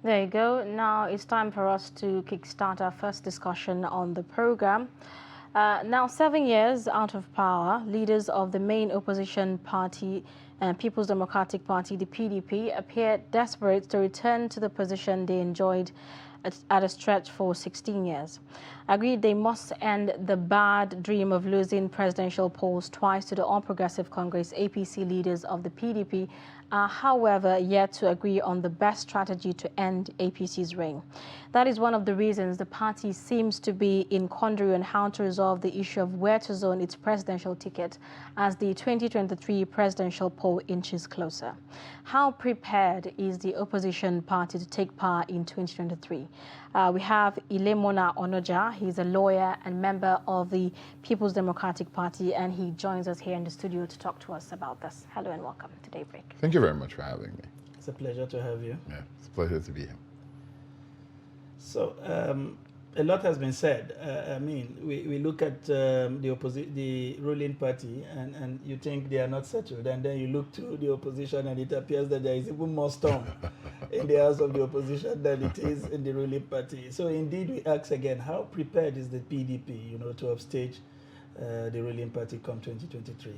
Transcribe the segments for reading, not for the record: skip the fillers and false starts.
There you go. Now it's time for us to kickstart our first discussion on the program. Now, 7 years out of power, leaders of the main opposition party, People's Democratic Party, the PDP, appear desperate to return to the position they enjoyed at a stretch for 16 years. Agreed they must end the bad dream of losing presidential polls twice to the All Progressive Congress. APC leaders of the PDP are, however, yet to agree on the best strategy to end APC's reign. That is one of the reasons the party seems to be in quandary on how to resolve the issue of where to zone its presidential ticket as the 2023 presidential poll inches closer. How prepared is the opposition party to take power in 2023? We have Ilemona Onoja. He's a lawyer and member of the People's Democratic Party, and he joins us here in the studio to talk to us about this. Hello and welcome to Daybreak. Thank you very much for having me. It's a pleasure to have you. Yeah, it's a pleasure to be here. So a lot has been said. We look at the ruling party, and you think they are not settled, and then you look to the opposition, and it appears that there is even more storm in the house of the opposition than it is in the ruling party. So indeed, we ask again, how prepared is the PDP, to upstage the ruling party come 2023?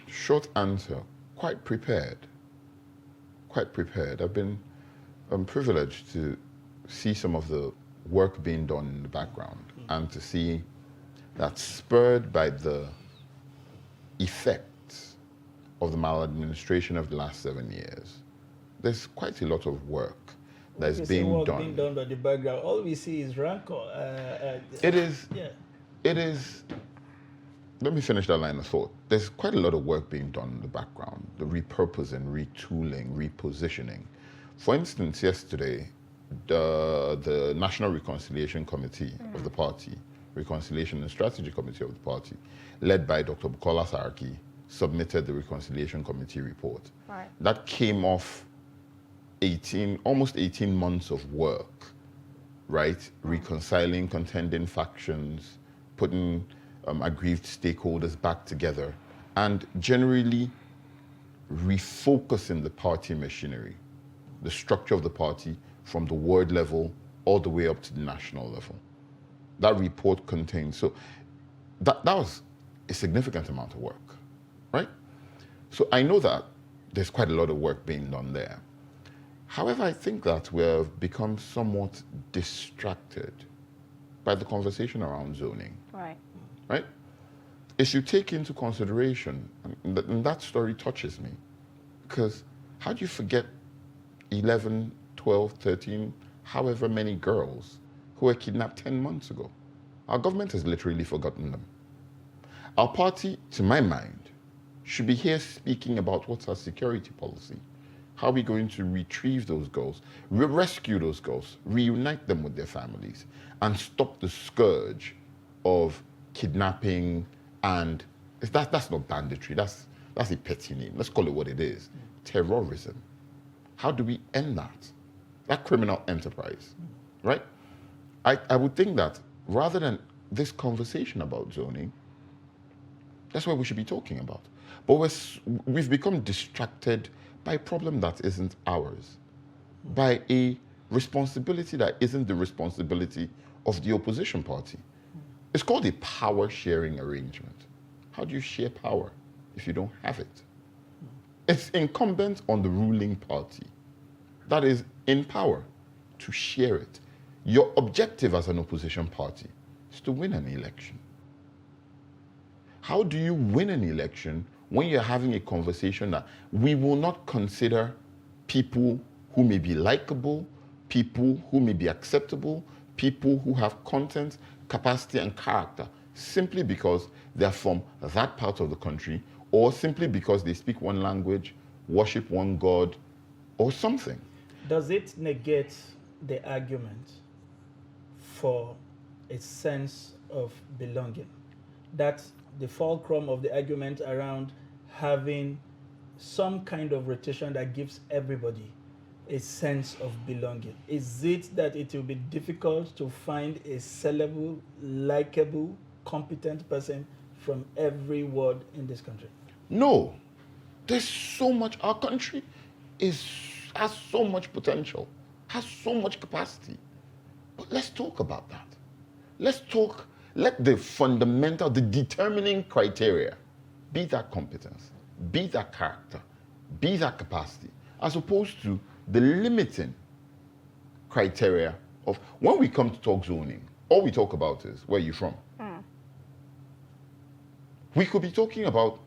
Short answer, quite prepared. Quite prepared. I've been privileged to see some of the work being done in the background and to see that spurred by the effects of the maladministration of the last 7 years, there's quite a lot of work that is being done. Being done by the background. All we see is rancor. It is. Yeah. It is. Let me finish that line of thought. There's quite a lot of work being done in the background, the repurposing, retooling, repositioning. For instance, yesterday, the National Reconciliation Committee of the party, Reconciliation and Strategy Committee of the party, led by Dr. Bukola Saraki, submitted the Reconciliation Committee report. Right. That came off almost 18 months of work, right? Reconciling contending factions, putting aggrieved stakeholders back together, and generally refocusing the party machinery, the structure of the party from the ward level all the way up to the national level. That report contains, so that was a significant amount of work, right? So I know that there's quite a lot of work being done there. However, I think that we've become somewhat distracted by the conversation around zoning. Right. Right? If you take into consideration, and that story touches me, because how do you forget 11, 12, 13, however many girls who were kidnapped 10 months ago? Our government has literally forgotten them. Our party, to my mind, should be here speaking about what's our security policy. How are we going to retrieve those girls, rescue those girls, reunite them with their families, and stop the scourge of kidnapping, and that's not banditry, that's a petty name. Let's call it what it is. Terrorism. How do we end that criminal enterprise, right? I would think that rather than this conversation about zoning, that's what we should be talking about. But we've become distracted by a problem that isn't ours, by a responsibility that isn't the responsibility of the opposition party. It's called a power-sharing arrangement. How do you share power if you don't have it? It's incumbent on the ruling party that is in power to share it. Your objective as an opposition party is to win an election. How do you win an election when you're having a conversation that we will not consider people who may be likable, people who may be acceptable, people who have content, capacity, and character, simply because they're from that part of the country, or simply because they speak one language, worship one God, or something? Does it negate the argument for a sense of belonging? That's the fulcrum of the argument around having some kind of rotation that gives everybody a sense of belonging. Is it that it will be difficult to find a sellable, likable, competent person from every ward in this country? No. There's so much. Our country has so much potential, has so much capacity. But let's talk about that. Let's talk, let the fundamental, the determining criteria be that competence, be that character, be that capacity, as opposed to the limiting criteria of, when we come to talk zoning, all we talk about is, where are you from? We could be talking about,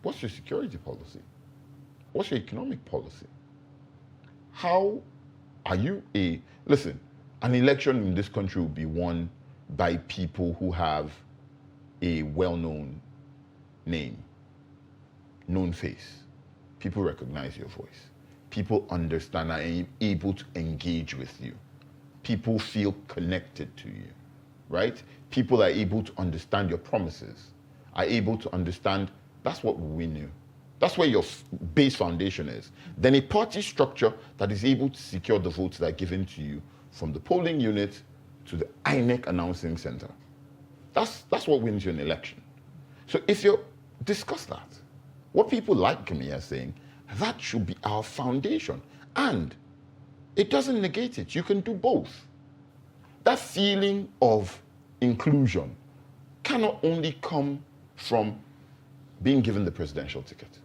what's your security policy? What's your economic policy? How are you listen, an election in this country will be won by people who have a well-known name, known face. People recognize your voice. People understand and are able to engage with you. People feel connected to you, right? People are able to understand your promises, are able to understand, that's what we knew. That's where your base foundation is. Then a party structure that is able to secure the votes that are given to you from the polling unit to the INEC announcing center. That's what wins you an election. So if you discuss that, what people like me are saying, that should be our foundation. And it doesn't negate it. You can do both. That feeling of inclusion cannot only come from being given the presidential ticket.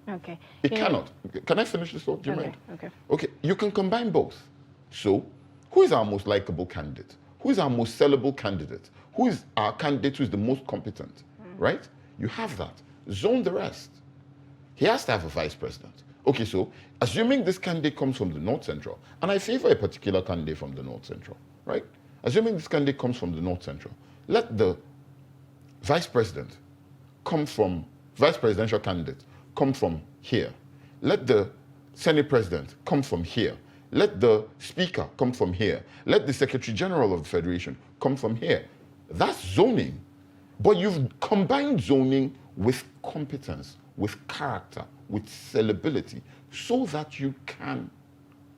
Okay. It cannot. Can I finish this thought? Do you mind? Okay. Okay, you can combine both. So, who is our most likable candidate? Who is our most sellable candidate? Who is our candidate who is the most competent? Right? You have that. Zone the rest. He has to have a vice president. Okay, so assuming this candidate comes from the North Central, and I favor a particular candidate from the North Central, right? Assuming this candidate comes from the North Central, let the vice president come from, vice presidential candidate come from here. Let the Senate president come from here. Let the speaker come from here. Let the Secretary General of the Federation come from here. That's zoning. But you've combined zoning with competence, with character, with sellability, so that you can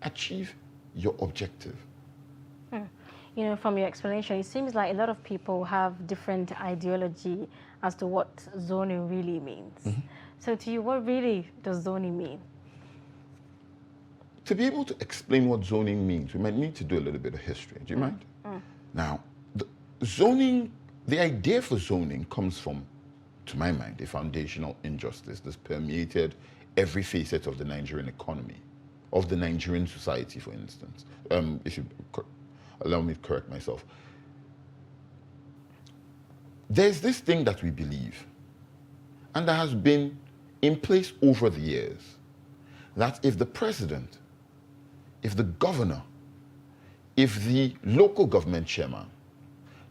achieve your objective. You know, from your explanation, it seems like a lot of people have different ideology as to what zoning really means. So to you, what really does zoning mean? To be able to explain what zoning means, we might need to do a little bit of history. Do you mind? Now, zoning, the idea for zoning comes from, to my mind, a foundational injustice that's permeated every facet of the Nigerian economy, of the Nigerian society, for instance. If you allow me to correct myself. There's this thing that we believe, and that has been in place over the years, that if the president, if the governor, if the local government chairman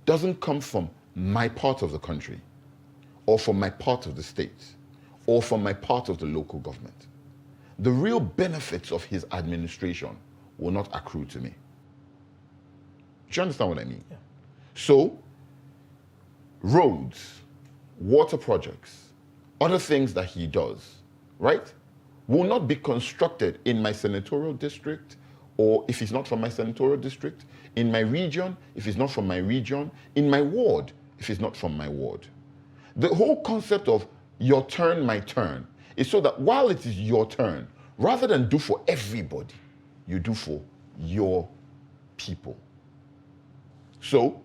doesn't come from my part of the country, or from my part of the state, or from my part of the local government, the real benefits of his administration will not accrue to me. Do you understand what I mean? Yeah. So, roads, water projects, other things that he does, right, will not be constructed in my senatorial district, or if he's not from my senatorial district, in my region, if he's not from my region, in my ward, if he's not from my ward. The whole concept of your turn, my turn, is so that while it is your turn, rather than do for everybody, you do for your people. So,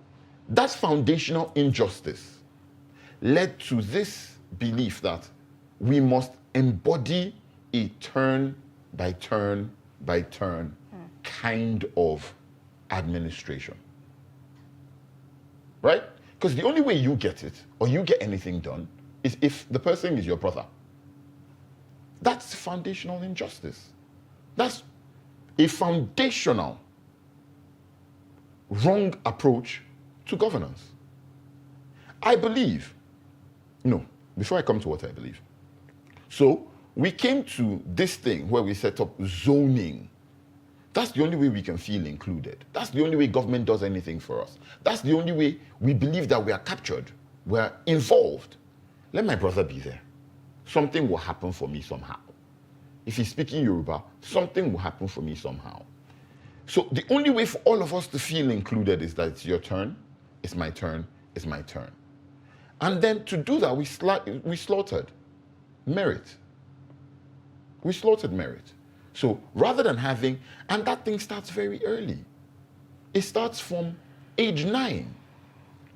that foundational injustice led to this belief that we must embody a turn by turn by turn kind of administration. Right? Because the only way you get it, or you get anything done, is if the person is your brother. That's foundational injustice. That's a foundational wrong approach to governance. I believe, no, before I come to what I believe. So we came to this thing where we set up zoning. That's the only way we can feel included. That's the only way government does anything for us. That's the only way we believe that we are captured, we're involved. Let my brother be there. Something will happen for me somehow. If he's speaking Yoruba, something will happen for me somehow. So the only way for all of us to feel included is that it's your turn, it's my turn, it's my turn. And then to do that, we slaughtered merit. We slaughtered merit. So rather than having, and that thing starts very early. It starts from age 9.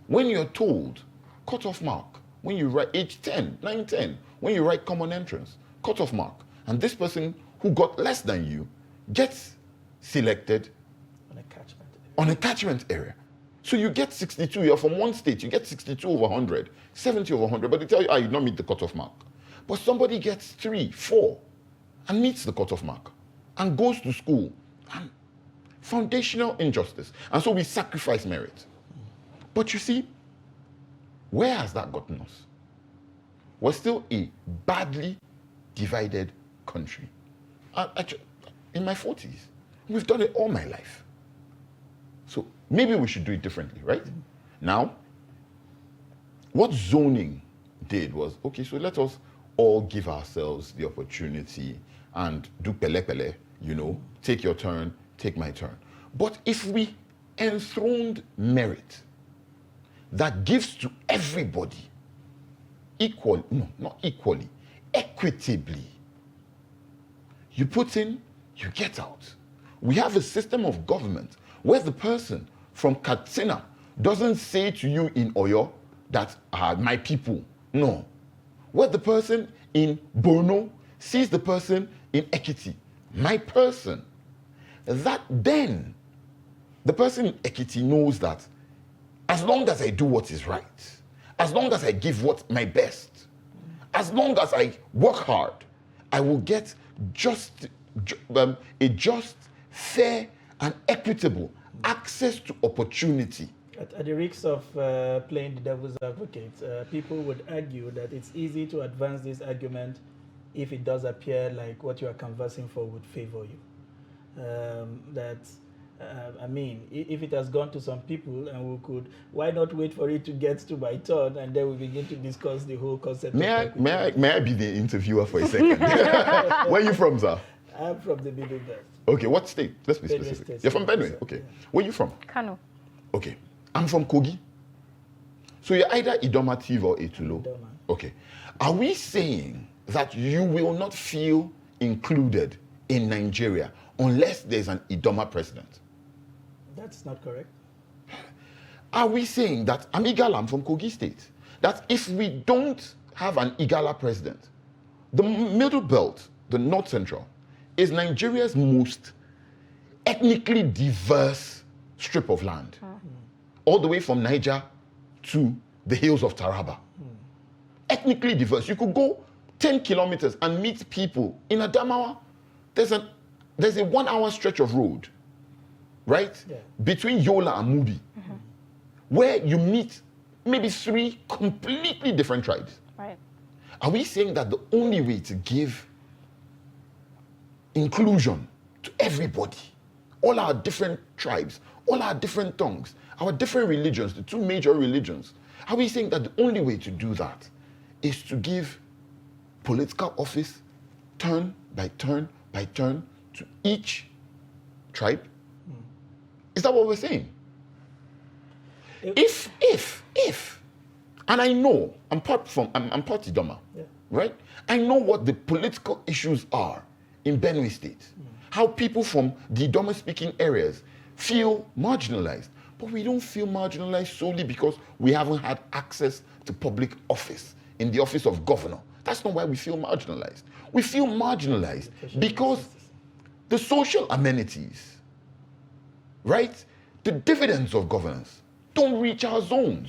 When you're told, cut-off mark. When you write age 10, 9, 10, when you write common entrance, cut-off mark. And this person who got less than you gets selected on a catchment area. So you get 62, you're from one state, you get 62 over 100, 70 over 100, but they tell you, you don't meet the cut-off mark. But somebody gets 3, 4, and meets the cut-off mark, and goes to school, and foundational injustice. And so we sacrifice merit. But you see, where has that gotten us? We're still a badly divided country. In my 40s, we've done it all my life. So maybe we should do it differently, right? Now, what zoning did was, okay, so let us all give ourselves the opportunity and do pele pele, you know, take your turn, take my turn. But if we enthroned merit that gives to everybody equally, no, not equally, equitably, you put in, you get out. We have a system of government where the person from Katsina doesn't say to you in Oyo that my people. No. Where the person in Borno sees the person in Ekiti, my person. That then, the person in Ekiti knows that as long as I do what is right, as long as I give my best, as long as I work hard, I will get a just, fair, and equitable access to opportunity. At the risk of playing the devil's advocate, people would argue that it's easy to advance this argument if it does appear like what you are conversing for would favor you. I mean, if it has gone to some people and we could, why not wait for it to get to my turn and then we begin to discuss the whole concept. May I be the interviewer for a second? Where are you from, sir? I'm from the Middle Belt. Okay, what state? Let's be Benue specific. State. You're from Benue? Okay. Yeah. Where are you from? Kano. Okay. I'm from Kogi. So you're either Idomative or Etulo. Idoma. Okay. Are we saying that you will not feel included in Nigeria unless there's an Idoma president? That's not correct. Are we saying that, I'm Igala, I'm from Kogi State, that if we don't have an Igala president, the Middle Belt, the North Central, is Nigeria's most ethnically diverse strip of land, all the way from Niger to the hills of Taraba. Ethnically diverse. You could go 10 kilometers and meet people. In Adamawa, there's a 1-hour stretch of road, right? Yeah. Between Yola and Mubi, where you meet maybe 3 completely different tribes. Right. Are we saying that the only way to give inclusion to everybody, all our different tribes, all our different tongues, our different religions, the 2 major religions, are we saying that the only way to do that is to give political office turn by turn by turn to each tribe? Is that what we're saying? If, and I know, I'm part Idoma, yeah, right? I know what the political issues are in Benue State, how people from the Idoma-speaking areas feel marginalized. But we don't feel marginalized solely because we haven't had access to public office, in the office of governor. That's not why we feel marginalized. We feel marginalized because the social amenities, right? The dividends of governance don't reach our zone.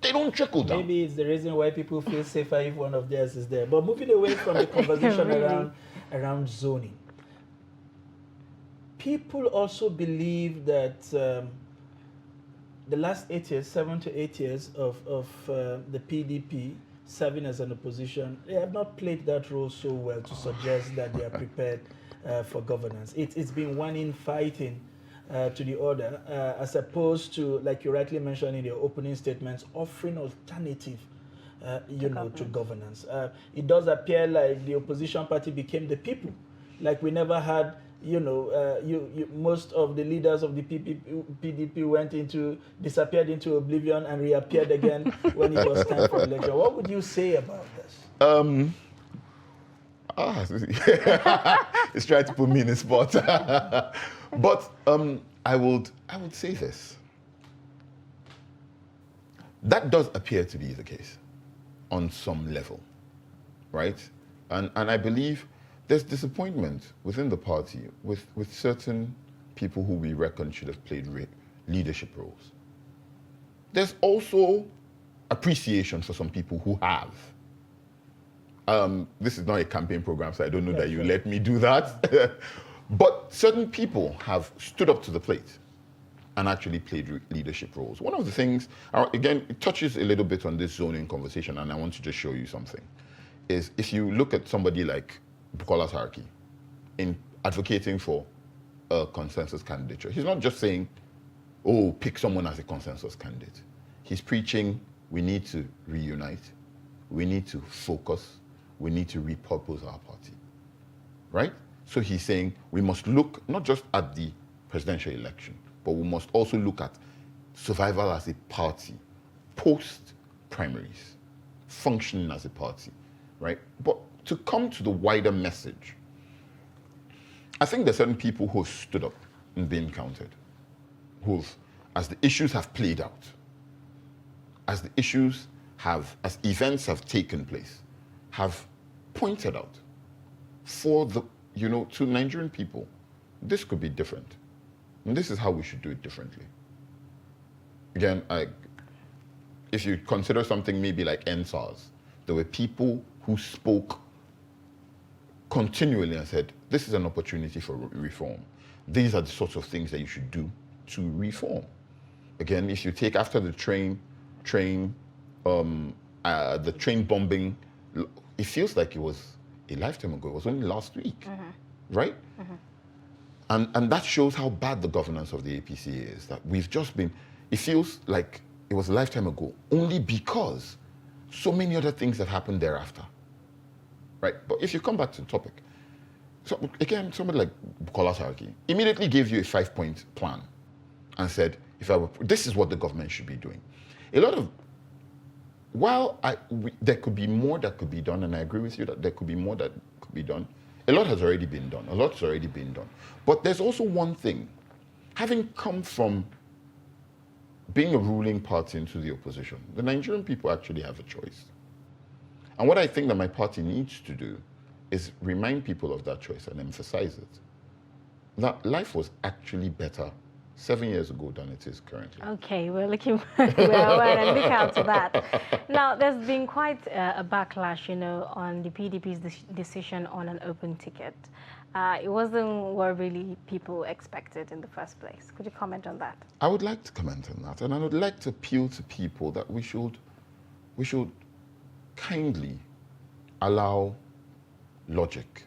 They don't trickle down. Maybe it's the reason why people feel safer if one of theirs is there. But moving away from the conversation really around zoning, people also believe that the last 8 years, 7 to 8 years of the PDP serving as an opposition, they have not played that role so well to suggest that they are prepared for governance. It's been one in fighting to the order, as opposed to, like you rightly mentioned in your opening statements, offering alternative, to governance. It does appear like the opposition party became the people. Like we never had, most of the leaders of the PDP disappeared into oblivion and reappeared again when it was time for election. What would you say about this? He's trying to put me in a spot. But I would say this. That does appear to be the case on some level, right? And I believe there's disappointment within the party with certain people who we reckon should have played leadership roles. There's also appreciation for some people who have. This is not a campaign program, so I don't know that you let me do that. But certain people have stood up to the plate and actually played leadership roles. One of the things, again, it touches a little bit on this zoning conversation, and I want to just show you something, is if you look at somebody like Bukola Saraki in advocating for a consensus candidature, he's not just saying, oh, pick someone as a consensus candidate. He's preaching, we need to reunite, we need to focus, we need to repurpose our party, right? So he's saying we must look not just at the presidential election, but we must also look at survival as a party, post-primaries, functioning as a party, right? But to come to the wider message, I think there's certain people who have stood up and been counted, who've, as the issues have played out, as events have taken place, have pointed out for the, to Nigerian people, this could be different. And this is how we should do it differently. Again, if you consider something maybe like NSARS, there were people who spoke continually and said, this is an opportunity for reform. These are the sorts of things that you should do to reform. Again, if you take after the train bombing, it feels like it was a lifetime ago. It was only last week, right? And that shows how bad the governance of the APC is, that we've just been, it feels like it was a lifetime ago, only because so many other things have happened thereafter, right? But if you come back to the topic, so again, somebody like Bukola Saraki immediately gave you a 5-point plan and said, this is what the government should be doing. There could be more that could be done, and I agree with you that there could be more that could be done. A lot has already been done. A lot's already been done. But there's also one thing. Having come from being a ruling party into the opposition, the Nigerian people actually have a choice. And what I think that my party needs to do is remind people of that choice and emphasize it. That life was actually better 7 years ago than it is currently. Okay, we're looking well and look out to that. Now, there's been quite a backlash, on the PDP's decision on an open ticket. It wasn't what really people expected in the first place. Could you comment on that? I would like to comment on that, and I would like to appeal to people that we should kindly allow logic,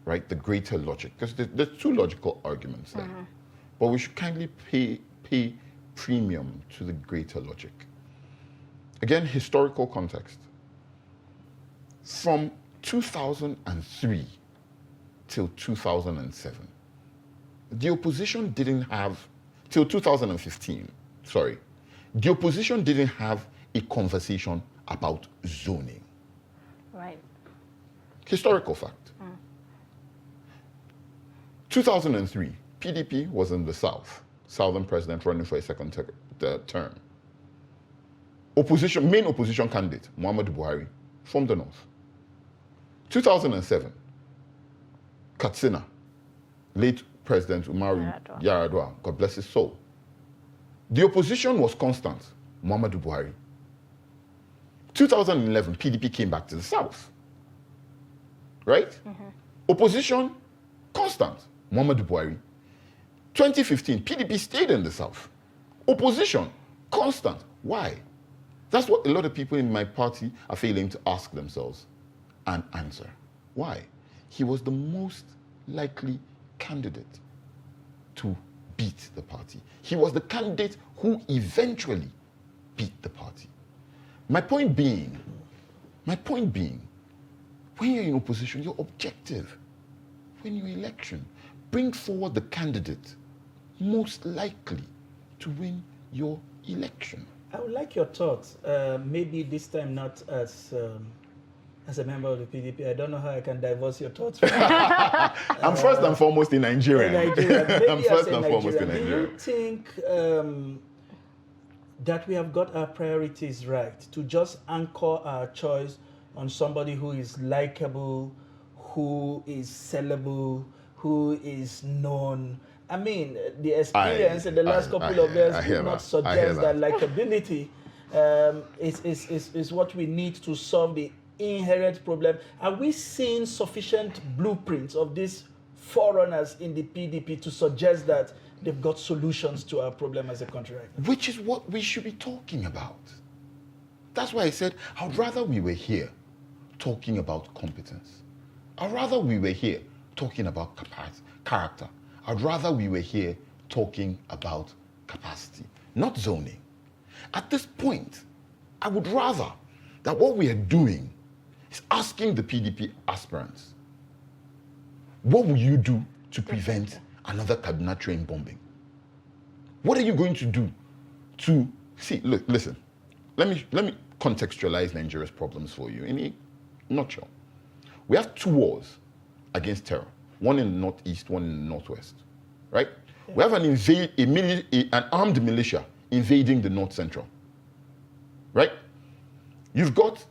right? The greater logic, because there's two logical arguments there. But we should kindly pay premium to the greater logic. Again, historical context. From 2003 till 2007, the opposition didn't have, till 2015, sorry, the opposition didn't have a conversation about zoning. Right. Historical fact. 2003, PDP was in the South, Southern president running for a second term. Main opposition candidate, Muhammadu Buhari, from the North. 2007, Katsina, late President Umaru Yar'Adua, God bless his soul. The opposition was constant, Muhammadu Buhari. 2011, PDP came back to the South, right? Opposition, constant, Muhammadu Buhari. 2015, PDP stayed in the South. Opposition, constant. Why? That's what a lot of people in my party are failing to ask themselves and answer. Why? He was the most likely candidate to beat the party. He was the candidate who eventually beat the party. My point being, when you're in opposition, you're objective. When you're in election, bring forward the candidate most likely to win your election. I would like your thoughts, maybe this time not as as a member of the PDP, I don't know how I can divorce your thoughts. I'm first and foremost a Nigerian. I'm first and foremost a Nigerian. Do you think that we have got our priorities right to just anchor our choice on somebody who is likable, who is sellable, who is known? I mean, the experience in the last couple of years do not suggest that likability is what we need to solve the inherent problem. Are we seeing sufficient blueprints of these forerunners in the PDP to suggest that they've got solutions to our problem as a country right now? Which is what we should be talking about. That's why I said I'd rather we were here talking about competence. I'd rather we were here talking about character. I'd rather we were here talking about capacity, not zoning. At this point, I would rather that what we are doing is asking the PDP aspirants, what will you do to prevent another Kaduna train bombing? What are you going to do to see? Look, listen. Let me contextualize Nigeria's problems for you in a nutshell. We have two wars against terror. One in the northeast, one in the northwest, right? Yeah. We have an armed militia invading the north central, right? You've got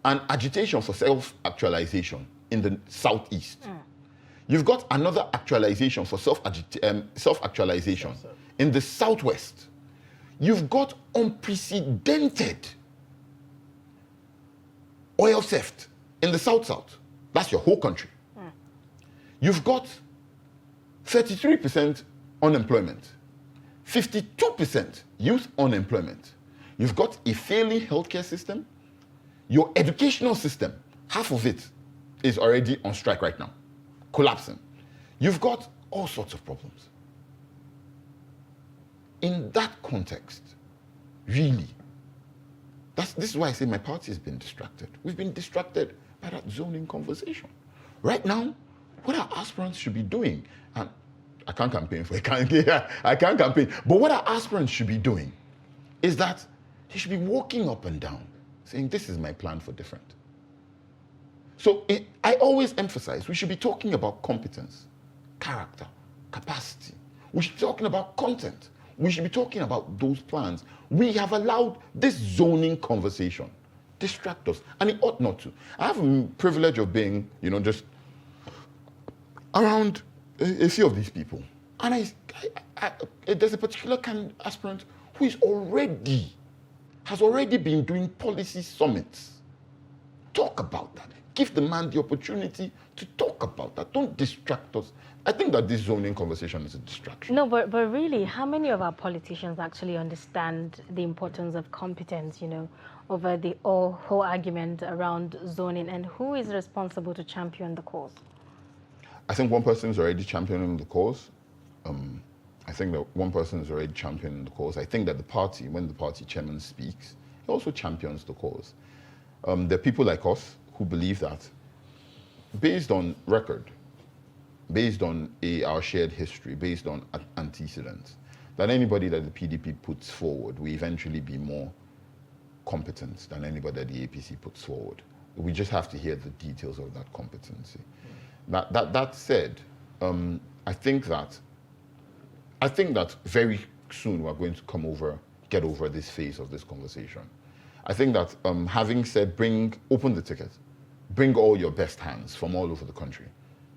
an agitation for self-actualization in the southeast. You've got another actualization for self-actualization in the southwest. You've got unprecedented oil theft in the south-south. That's your whole country. You've got 33% unemployment, 52% youth unemployment. You've got a failing healthcare system. Your educational system, half of it is already on strike right now, collapsing. You've got all sorts of problems. In that context, really, this is why I say my party has been distracted. We've been distracted by that zoning conversation. Right now, what our aspirants should be doing, and I can't campaign for it, I can't campaign, but what our aspirants should be doing is that they should be walking up and down saying, this is my plan for different. So I always emphasize we should be talking about competence, character, capacity. We should be talking about content. We should be talking about those plans. We have allowed this zoning conversation distract us, and it ought not to. I have a privilege of being, just around a few of these people. And there's a particular kind of aspirant who has already been doing policy summits. Talk about that. Give the man the opportunity to talk about that. Don't distract us. I think that this zoning conversation is a distraction. No, but really, how many of our politicians actually understand the importance of competence, over the whole argument around zoning, and who is responsible to champion the cause? I think one person is already championing the cause. I think that I think that the party, when the party chairman speaks, he also champions the cause. There are people like us who believe that, based on record, based on our shared history, based on antecedents, that anybody that the PDP puts forward will eventually be more competent than anybody that the APC puts forward. We just have to hear the details of that competency. That said, I think that very soon we're going to get over this phase of this conversation. I think that having said, open the ticket, bring all your best hands from all over the country,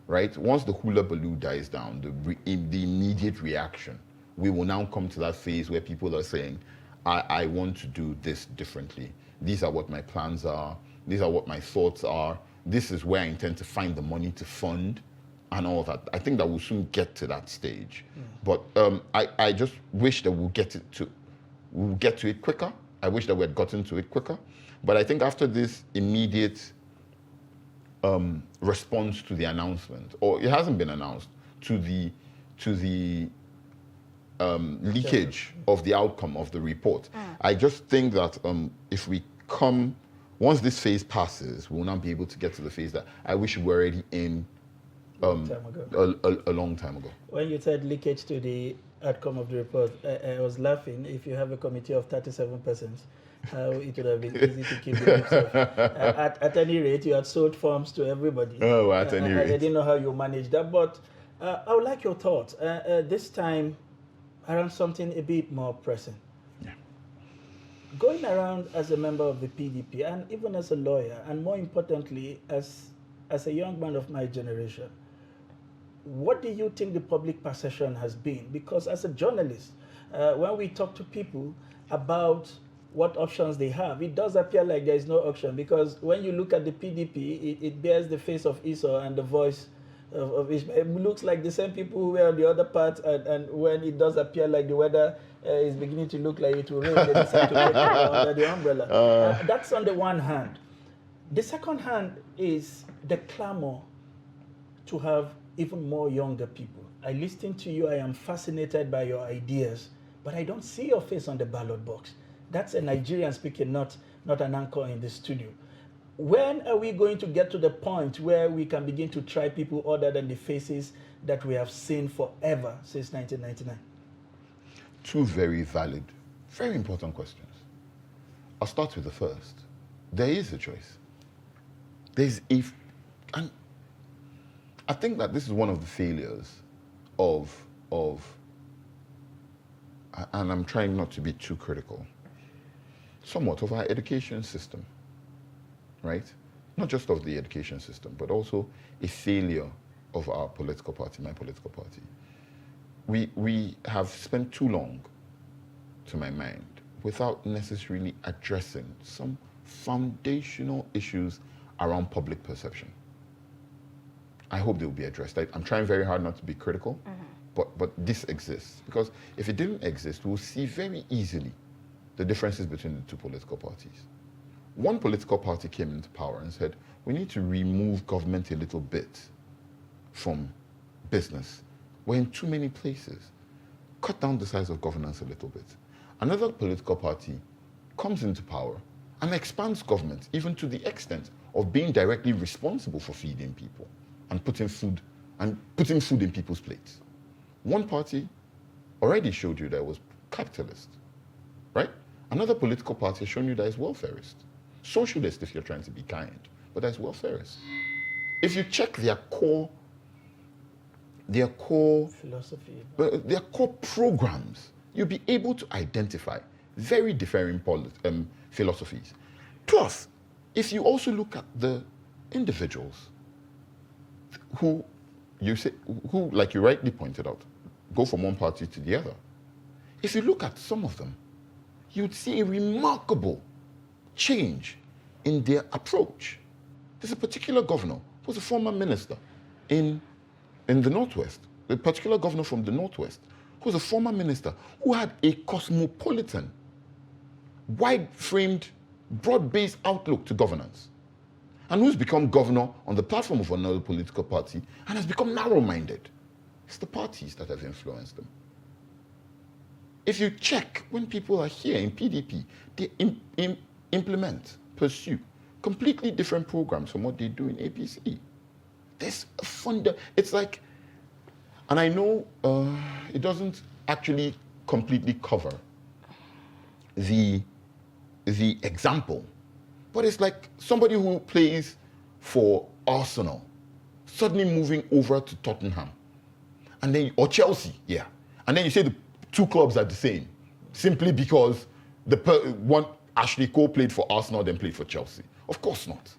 right? Once the hula baloo dies down, the immediate reaction, we will now come to that phase where people are saying, I want to do this differently. These are what my plans are. These are what my thoughts are. This is where I intend to find the money to fund and all that. I think that we'll soon get to that stage. But I just wish that we'll get to it quicker. I wish that we had gotten to it quicker. But I think after this immediate response to the announcement, or it hasn't been announced, to the leakage of the outcome of the report, I just think that if we once this phase passes, we will not be able to get to the phase that I wish we were already in a long time ago. When you said leakage to the outcome of the report, I was laughing. If you have a committee of 37 persons how it would have been easy to keep the lips off. At any rate, you had sold forms to everybody. Oh, at any rate. I didn't know how you managed that, but I would like your thoughts. This time around something a bit more pressing. Yeah. Going around as a member of the PDP and even as a lawyer, and more importantly, as a young man of my generation, what do you think the public perception has been? Because as a journalist, when we talk to people about what options they have, it does appear like there is no option, because when you look at the PDP, it bears the face of Esau and the voice of Ishmael. It looks like the same people who were on the other part, and when it does appear like the weather is beginning to look like it will rain, they decide to get under the umbrella. That's on the one hand. The second hand is the clamor to have even more younger people. I listen to you, I am fascinated by your ideas, but I don't see your face on the ballot box. That's a Nigerian speaking, not an anchor in the studio. When are we going to get to the point where we can begin to try people other than the faces that we have seen forever since 1999? Two very valid, very important questions. I'll start with the first. There is a choice. And I think that this is one of the failures of, and I'm trying not to be too critical, somewhat of our education system, right? Not just of the education system, but also a failure of our political party, my political party. We have spent too long, to my mind, without necessarily addressing some foundational issues around public perception. I hope they will be addressed. I'm trying very hard not to be critical, but this exists. Because if it didn't exist, we'll see very easily the differences between the two political parties. One political party came into power and said, we need to remove government a little bit from business. We're in too many places. Cut down the size of governance a little bit. Another political party comes into power and expands government, even to the extent of being directly responsible for feeding people and putting food in people's plates. One party already showed you that it was capitalist, right? Another political party has shown you that it's welfarist. Socialist, if you're trying to be kind, but that's welfarist. If you check their core philosophy, their core programs, you'll be able to identify very differing philosophies. Plus, if you also look at the individuals who, like you rightly pointed out, go from one party to the other. If you look at some of them, you'd see a remarkable change in their approach. There's a particular governor who was a former minister in the Northwest, a particular governor from the Northwest who was a former minister who had a cosmopolitan, wide-framed, broad-based outlook to governance, and who's become governor on the platform of another political party and has become narrow-minded. It's the parties that have influenced them. If you check, when people are here in PDP, they implement, pursue completely different programs from what they do in APC. There's a it's like, and I know it doesn't actually completely cover the example, but it's like somebody who plays for Arsenal suddenly moving over to Tottenham, and then, or Chelsea, yeah, and then you say the two clubs are the same, simply because one Ashley Cole played for Arsenal, then played for Chelsea. Of course not.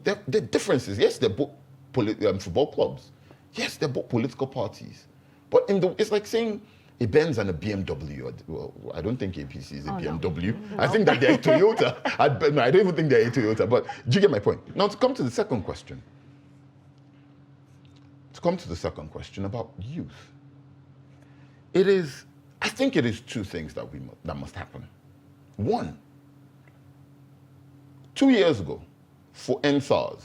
There are differences. Yes, they're both football clubs. Yes, they're both political parties. But it's like saying a Benz and a BMW. Well, I don't think APC is a BMW. No. I think that they're a Toyota. I don't even think they're a Toyota. But do you get my point? Now, to come to the second question. About youth. I think it is two things that must happen. One, 2 years ago, for NSARS,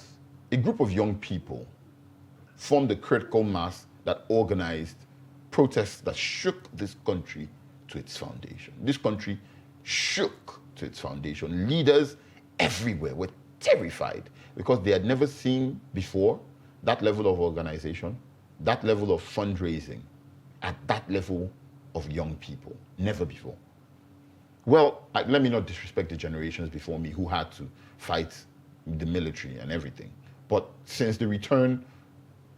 a group of young people formed a critical mass that organized protests that shook this country to its foundation. This country shook to its foundation. Leaders everywhere were terrified because they had never seen before that level of organization, that level of fundraising, at that level of young people. Never before. Well, let me not disrespect the generations before me who had to fight the military and everything. But since the return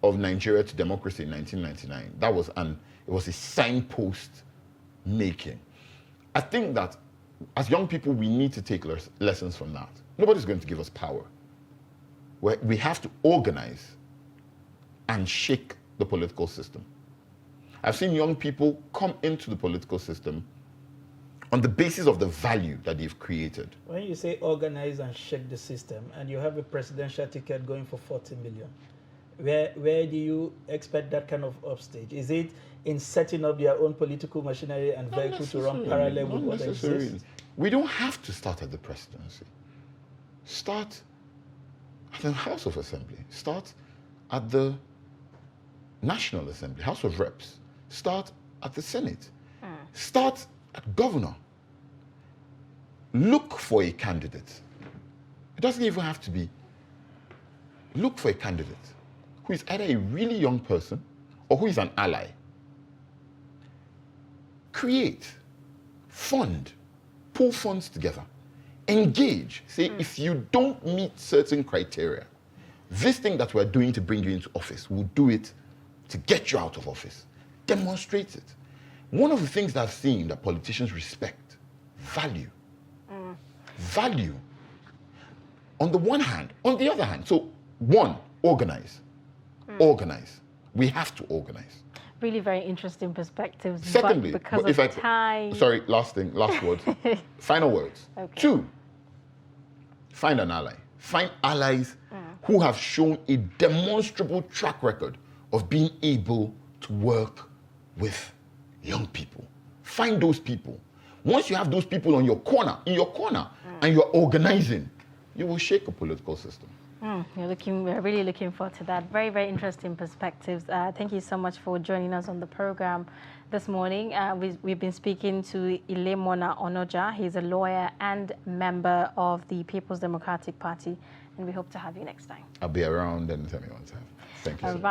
of Nigeria to democracy in 1999, it was a signpost making. I think that as young people, we need to take lessons from that. Nobody's going to give us power. We have to organize and shake the political system. I've seen young people come into the political system on the basis of the value that they've created. When you say organize and shake the system, and you have a presidential ticket going for 40 million, where do you expect that kind of upstage? Is it in setting up their own political machinery and vehicle to run parallel with what exists? We don't have to start at the presidency. Start at the House of Assembly. Start at the National Assembly, House of Reps. Start at the Senate. Start at governor. Look for a candidate. It doesn't even have to be. Look for a candidate who is either a really young person or who is an ally. Create, fund, pull funds together, engage. Say, if you don't meet certain criteria, this thing that we're doing to bring you into office, we'll do it to get you out of office. Demonstrate it. One of the things that I've seen that politicians respect, value. Value. On the one hand. On the other hand, so one, organize. Organize. We have to organize. Really very interesting perspectives. Secondly, but because if of time... Sorry, last words. Final words. Okay. 2, find an ally. Find allies who have shown a demonstrable track record of being able to work with young people. Find those people. Once you have those people in your corner, and you're organizing, you will shake a political system. We're really looking forward to that. Very, very interesting perspectives. Thank you so much for joining us on the program this morning. We've been speaking to Ilemona Onoja. He's a lawyer and member of the People's Democratic Party, and we hope to have you next time. I'll be around anytime you want to have. Thank you so much.